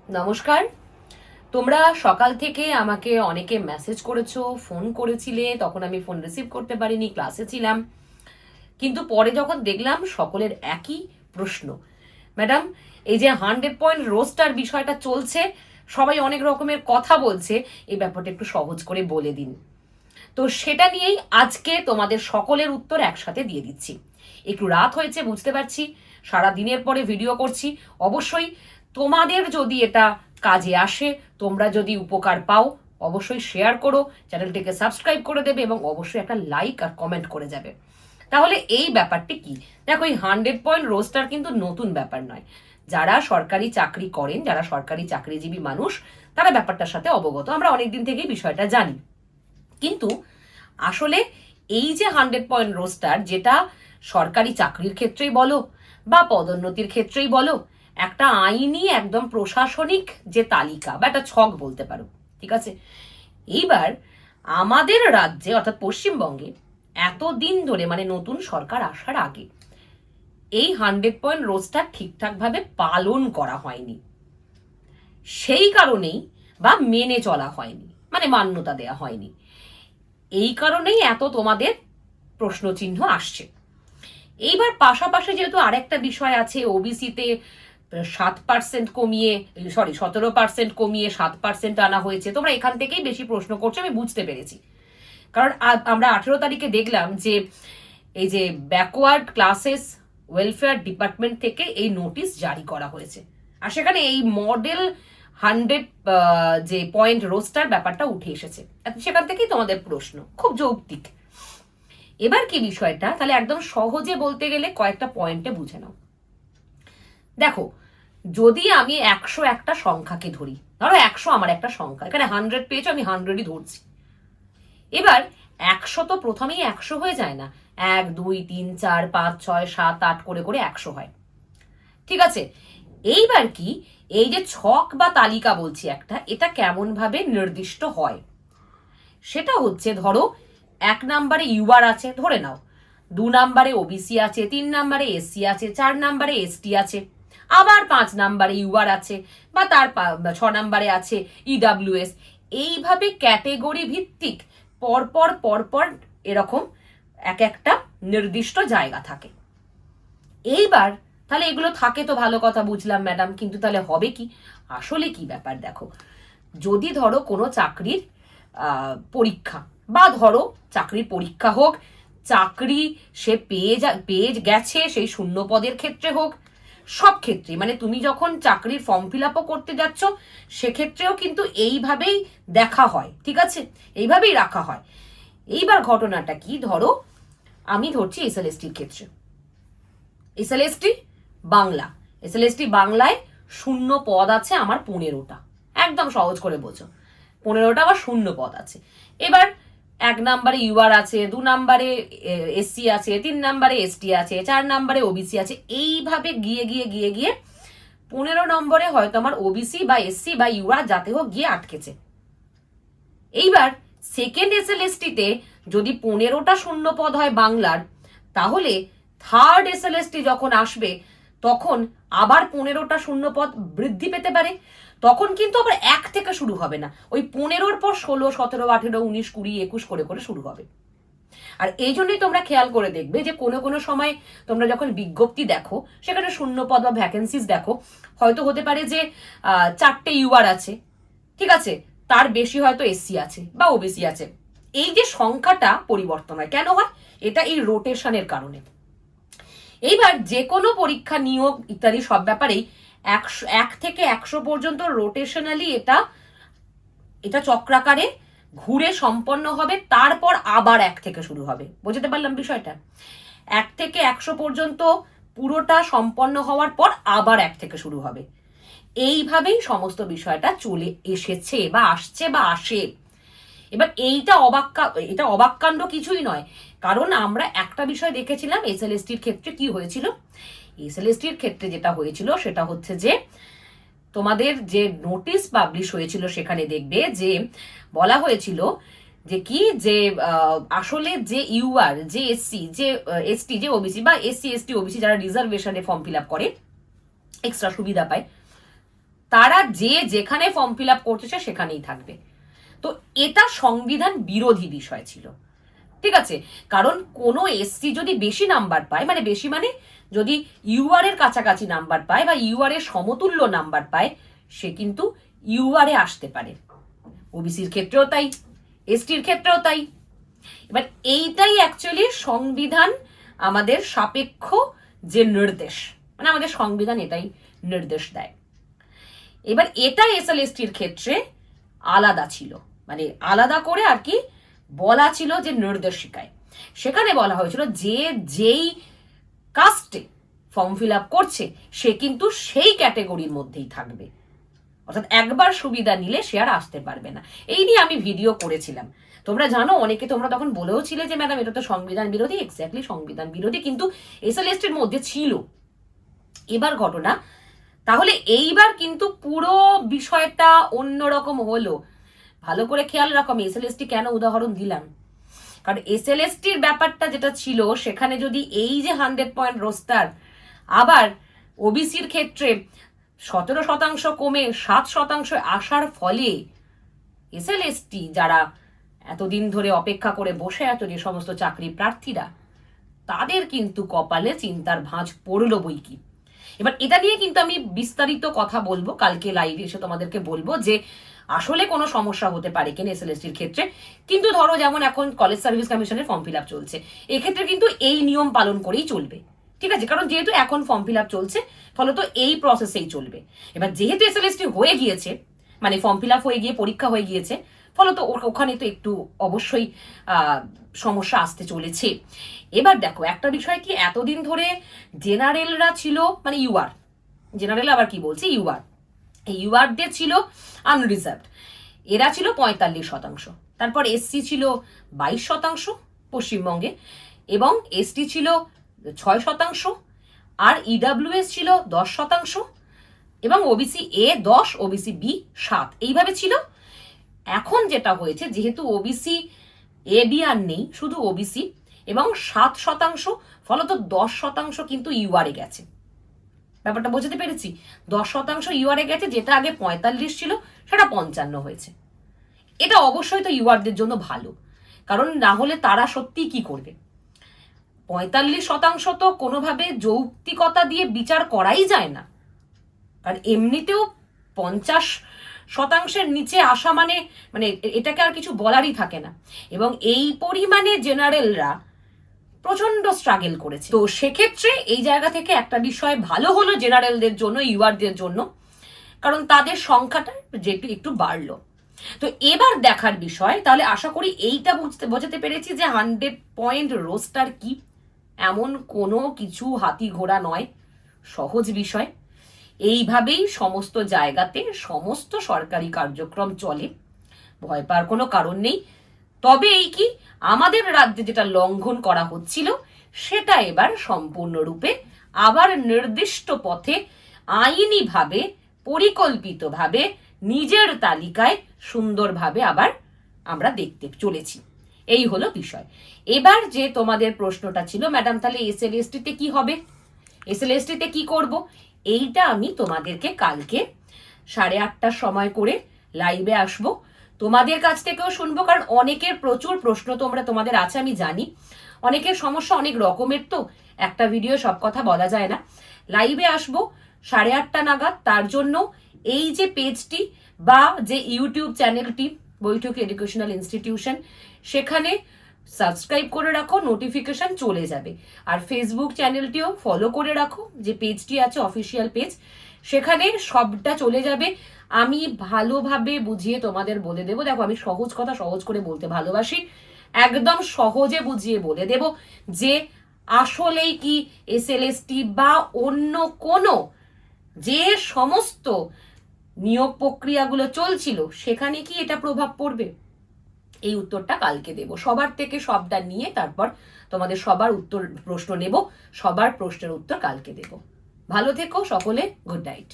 নমস্কার। তোমরা সকাল থেকে আমাকে অনেকে মেসেজ করেছো, ফোন করেছিলে, তখন আমি ফোন রিসিভ করতে পারিনি, ক্লাসে ছিলাম। কিন্তু পরে যখন দেখলাম সকলের একই প্রশ্ন, ম্যাডাম এই যে 100 পয়েন্ট রোস্টার বিষয়টা চলছে, সবাই অনেক রকমের কথা বলছে, এই ব্যাপারটা একটু সহজ করে বলে দিন। তো সেটা নিয়েই আজকে তোমাদের সকলের উত্তর একসাথে দিয়ে দিচ্ছি। একটু রাত হয়েছে বুঝতে পারছি, সারা দিনের পরে ভিডিও করছি। অবশ্যই তোমাদের যদি এটা কাজে আসে, তোমরা যদি উপকার পাও, অবশ্যই শেয়ার করো, চ্যানেলটিকে সাবস্ক্রাইব করে দেবে এবং অবশ্যই একটা লাইক আর কমেন্ট করে যাবে। তাহলে এই ব্যাপারটি কি? দেখো, এই 100 পয়েন্ট রোস্টার কিন্তু নতুন ব্যাপার নয়। যারা সরকারি চাকরি করেন, যারা সরকারি চাকরিজীবী মানুষ, তারা ব্যাপারটার সাথে অবগত। আমরা অনেকদিন থেকেই বিষয়টা জানি। কিন্তু আসলে এই যে 100 পয়েন্ট রোস্টার, যেটা সরকারি চাকরির ক্ষেত্রেই বলো বা পদোন্নতির ক্ষেত্রেই বলো, একটা আইনি একদম প্রশাসনিক যে তালিকা বা একটা ছক বলতে পারো, ঠিক আছে? এইবার আমাদের রাজ্যে অর্থাৎ পশ্চিমবঙ্গে এতদিন ধরে, মানে নতুন সরকার আসার আগে, এই 100 পয়েন্ট রোস্টার ঠিকঠাক ভাবে পালন করা হয়নি। সেই কারণেই বা মেনে চলা হয়নি, মানে মান্যতা দেয়া হয়নি। এই কারণেই এত তোমাদের প্রশ্নচিহ্ন আসছে। এইবার পাশাপাশি যেহেতু আরেকটা বিষয় আছে, ওবিসিতে 7% কমিয়ে, 17% কমিয়ে 7% আনা হয়েছে। তোমরা এখান থেকেই বেশি প্রশ্ন করছো, আমি বুঝতে পেরেছি। কারণ আমরা 18 তারিখে দেখলাম যে এই যে ব্যাকওয়ার্ড ক্লাসেস ওয়েলফেয়ার ডিপার্টমেন্ট থেকে এই নোটিশ জারি করা হয়েছে, আর সেখানে এই মডেল 100 যে পয়েন্ট রোস্টার ব্যাপারটা উঠে এসেছে। সেখান থেকেই তোমাদের প্রশ্ন খুব যৌক্তিক। এবার কি বিষয়টা, তাহলে একদম সহজে বলতে গেলে কয়েকটা পয়েন্টে বুঝে নাও। দেখো, যদি আমি 100 একটা সংখ্যাকে ধরি, ধরো 100 আমার একটা সংখ্যা, এখানে 100 পেয়েছো, আমি 100ই ধরছি। এবার 100 তো প্রথমেই 100 হয়ে যায় না, 1 2 3 4 5 6 7 8 করে করে 100 হয়, ঠিক আছে? এইবার কি, এই যে ছক বা তালিকা বলছি একটা, এটা কেমন ভাবে নির্দিষ্ট হয়? সেটা হচ্ছে, ধরো 1 নম্বরে ইউআর আছে ধরে নাও, 2 নম্বরে ওবিসি আছে, 3 নম্বরে এসসি আছে, 4 নম্বরে এসটি আছে, আবার 5 নম্বরে ইউআর আছে, বা তার 6 নম্বরে আছে ইডাব্লিউএস। এইভাবে ক্যাটেগরি ভিত্তিক পরপর পরপর এরকম এক একটা নির্দিষ্ট জায়গা থাকে। এইবার তাহলে এগুলো থাকে তো ভালো কথা, বুঝলাম ম্যাডাম, কিন্তু তাহলে হবে কি? আসলে কি ব্যাপার দেখো, যদি ধরো কোনো চাকরির পরীক্ষা, বা ধরো চাকরির পরীক্ষা হোক, চাকরি সে পেয়ে গেছে, সেই শূন্য পদের ক্ষেত্রে হোক, সব ক্ষেত্রে, মানে তুমি যখন চাকরির ফর্ম ফিল আপও করতে যাচ্ছ, সেক্ষেত্রেও কিন্তু এইভাবেই দেখা হয়, ঠিক আছে? এইভাবেই রাখা হয়। এইবার ঘটনাটা কি, ধরো আমি ধরছি এসএলএসটির ক্ষেত্রে, এসএলএসটি বাংলা, এসএলএসটি বাংলায় শূন্য পদ আছে আমার 15টা, একদম সহজ করে বোঝো, 15টা আবার শূন্য পদ আছে। এবার 1 নম্বরে ইউআর আছে, 2 নম্বরে এসসি আছে, 3 নম্বরে এসটি আছে, 4 নম্বরে ওবিসি আছে, এইভাবে গিয়ে গিয়ে গিয়ে গিয়ে 15 নম্বরে হয়তো আমার ওবিসি বা এসসি বা ইউআর যাতে হোক গিয়ে আটকেছে। এইবার সেকেন্ড এসএলএসটিতে যদি 15টা শূন্য পদ হয় বাংলার, তাহলে থার্ড এসএলএসটি যখন আসবে, তখন আবার 15টা শূন্য পদ বৃদ্ধি পেতে পারে। তখন কিন্তু আবার 1 থেকে শুরু হবে না, ওই 15র পর 16 17 18 19 20 21 করে করে শুরু হবে। আর এই জন্যই তোমরা খেয়াল করে দেখবে যে কোনো কোনো সময় তোমরা যখন বিজ্ঞপ্তি দেখো, সেখানে শূন্য পদ বা ভ্যাকেন্সিস দেখো, হয়তো হতে পারে যে 4টে ইউআর আছে, ঠিক আছে, তার বেশি হয়তো এসসি আছে বা ওবিসি আছে। এই যে সংখ্যাটা পরিবর্তন হয়, কেন হয়? এটা এই রোটেশনের কারণে। এইবার যে কোনো পরীক্ষা, নিয়োগ ইত্যাদি সব ব্যাপারেই 1 থেকে 100 পর্যন্ত রোটেশনালি এটা এটা চক্রাকারে ঘুরে সম্পন্ন হবে, তারপর আবার 1 থেকে শুরু হবে। বুঝতে পারলাম বিষয়টা? 1 থেকে 100 পর্যন্ত পুরোটা সম্পন্ন হওয়ার পর আবার 1 থেকে শুরু হবে। এইভাবেই সমস্ত বিষয়টা চলে এসেছে বা আসছে বা আসে। এবার এটা অবাককাণ্ড কিছুই নয়, কারণ আমরা একটা বিষয় দেখেছিলাম এসএলএসটির ক্ষেত্রে কি হয়েছিল। এসএলএসটির ক্ষেত্রে যেটা হয়েছিল সেটা হচ্ছে যে, তোমাদের যে নোটিশ পাবলিশ হয়েছিল সেখানে দেখবে যে বলা হয়েছিল যে কি, যে আসলে যে ইউআর, যে এসসি, যে এসটি, যে ওবিসি বা এসসি এসটি ওবিসি যারা রিজার্ভেশনে ফর্ম ফিল আপ করে, এক্সট্রা সুবিধা পায়, তারা যেখানে ফর্ম ফিল আপ করছে সেখানেই থাকবে। তো এটা সংবিধান বিরোধী বিষয় ছিল, ঠিক আছে? কারণ কোনো এসসি যদি বেশি নাম্বার পায়, মানে বেশি মানে যদি ইউআর এর কাছাকাছি নাম্বার পায় বা ইউআর এর সমতুল্য নাম্বার পায়, সে কিন্তু ইউআর এ আসতে পারে। ওবিসির ক্ষেত্রেও তাই, এসটির ক্ষেত্রেও তাই। এবার এইটাই অ্যাকচুয়ালি সংবিধান আমাদের সাপেক্ষ যে নির্দেশ, মানে আমাদের সংবিধান এটাই নির্দেশ দেয়। এবার এটা এসএলএসটির ক্ষেত্রে আলাদা ছিল, মানে আলাদা করে আর কি বলা ছিল যে নির্দেশিকায় সেখানে বলা হয়েছিল যে যেই কাস্টে ফর্ম ফিল আপ করছে সে কিন্তু সেই ক্যাটেগরির মধ্যেই থাকবে, অর্থাৎ একবার সুবিধা নিলে সে আর আসতে পারবে না। এই নিয়ে আমি ভিডিও করেছিলাম, তোমরা জানো, অনেকে তোমরা তখন বলেও ছিলে যে ম্যাডাম এটা তো সংবিধান বিরোধী। এক্স্যাক্টলি সংবিধান বিরোধী, কিন্তু এসএলএসটির মধ্যে ছিল। এবার ঘটনা, তাহলে এইবার কিন্তু পুরো বিষয়টা অন্যরকম হলো। ভালো করে খেয়াল রাখো, আমি এসএলএসটি কেন উদাহরণ দিলাম, কারণ এসএলএসটির ব্যাপারটা যেটা ছিল সেখানে যদি এই যে 100 পয়েন্ট রোস্টার, আবার ওবিসির ক্ষেত্রে 17% কমে 7% আসার ফলে এসএলএসটি যারা এতদিন ধরে অপেক্ষা করে বসে আছে, যে সমস্ত চাকরি প্রার্থীরা, তাদের কিন্তু কপালে চিন্তার ভাঁজ পড়লো বই কি। এবার এটা নিয়ে কিন্তু আমি বিস্তারিত কথা বলবো কালকে লাইভে এসে, তোমাদেরকে বলবো যে আসলে কোনো সমস্যা হতে পারে কিনা এসএলএসটির ক্ষেত্রে। কিন্তু ধরো যেমন এখন কলেজ সার্ভিস কমিশনের ফর্ম ফিল আপ চলছে, এক্ষেত্রে কিন্তু এই নিয়ম পালন করেই চলবে, ঠিক আছে? কারণ যেহেতু এখন ফর্ম ফিল আপ চলছে, ফলত এই প্রসেসেই চলবে। এবার যেহেতু এসএলএসটি হয়ে গিয়েছে, মানে ফর্ম ফিল আপ হয়ে গিয়ে পরীক্ষা হয়ে গিয়েছে, ফলত ওখানে তো একটু অবশ্যই সমস্যা আসতে চলেছে। এবার দেখো একটা বিষয় কি, এতদিন ধরে জেনারেলরা ছিল, মানে ইউআর, জেনারেল আবার কি বলছি, ইউআর, এই ইউআরদের ছিল আনরিজার্ভড, এরা ছিল 45%। তারপর এসসি ছিল 22% পশ্চিমবঙ্গে, এবং এসটি ছিল 6%, আর ইডাব্লিউএস ছিল 10%, এবং ওবিসি এ 10, ওবিসি বি 7, এইভাবে ছিল। এখন যেটা হয়েছে, যেহেতু ওবিসি এ বি আর নেই, শুধু ওবিসি, এবং 7%, ফলত 10% কিন্তু ইউআরএ গেছে। ব্যাপারটা বোঝাতে পেরেছি? 10% ইউআরএ গেছে, যেটা আগে 45 ছিল সেটা 55 হয়েছে। এটা অবশ্যই তো ইউআরদের জন্য ভালো, কারণ না হলে তারা সত্যি কি করবে? 45% তো কোনোভাবে যৌক্তিকতা দিয়ে বিচার করাই যায় না, কারণ এমনিতেও 50%-এর নিচে আসা মানে মানে এটাকে আর কিছু বলারই থাকে না। এবং এই পরিমাণে জেনারেলরা প্রচন্ড স্ট্রাগল করেছে। তো সেক্ষেত্রে এই জায়গা থেকে একটা বিষয় ভালো হলো জেনারেলদের জন্য, ইউআরদের জন্য, কারণ তাদের সংখ্যাটা যেটু একটু বাড়লো। তো এবার দেখার বিষয়, তাহলে আশা করি এইটা বোঝাতে পেরেছি যে 100 পয়েন্ট রোস্টার কি এমন কোনো কিছু হাতি ঘোড়া নয়, সহজ বিষয়। এইভাবেই সমস্ত জায়গাতে সমস্ত সরকারি কার্যক্রম চলে, ভয় পাওয়ার কোনো কারণ নেই। তবে এই কি, আমাদের রাজ্যে যেটা লঙ্ঘন করা হচ্ছিল সেটা এবার সম্পূর্ণরূপে আবার নির্দিষ্ট পথে আইনিভাবে পরিকল্পিতভাবে নিজের তালিকায় সুন্দরভাবে আবার আমরা দেখতে চলেছি। এই হলো বিষয়। এবার যে তোমাদের প্রশ্নটা ছিল, ম্যাডাম তাহলে এসএলএসটিতে কি হবে, এসএলএসটিতে কি করব, এইটা আমি তোমাদেরকে কালকে 8:30টার সময় করে লাইভে আসবো, তোমাদের কাছ থেকেও শুনবো, কারণ অনেকের প্রচুর প্রশ্ন তোমাদের আছে আমি জানি, অনেকের সমস্যা অনেক রকমের, তো একটা ভিডিও সব কথা বলা যায় না। লাইভে আসবো 8:30 নাগাদ, তার জন্য এই যে পেজটি বা যে ইউটিউব চ্যানেলটি বৈঠক এডুকেশনাল ইনস্টিটিউশন, সেখানে সাবস্ক্রাইব করে রাখো, নোটিফিকেশন চলে যাবে। আর ফেসবুক চ্যানেলটিও ফলো করে রাখো, যে পেজটি আছে অফিসিয়াল পেজ, সেখানে সবটা চলে যাবে। আমি ভালোভাবে বুঝিয়ে তোমাদের বলে দেবো। দেখো, আমি সহজ কথা সহজ করে বলতে ভালোবাসি, একদম সহজে বুঝিয়ে বলে দেব যে আসলেই কি এসএলএসটি বা অন্য কোনো যে সমস্ত নিয়োগ প্রক্রিয়াগুলো চলছিল সেখানে কি এটা প্রভাব পড়বে। এই উত্তরটা কালকে দেব, সবার থেকে সবটা নিয়ে তারপর তোমাদের সবার উত্তর প্রশ্ন নেব, সবার প্রশ্নের উত্তর কালকে দেব। ভালো থেকো সকলে, গুড নাইট।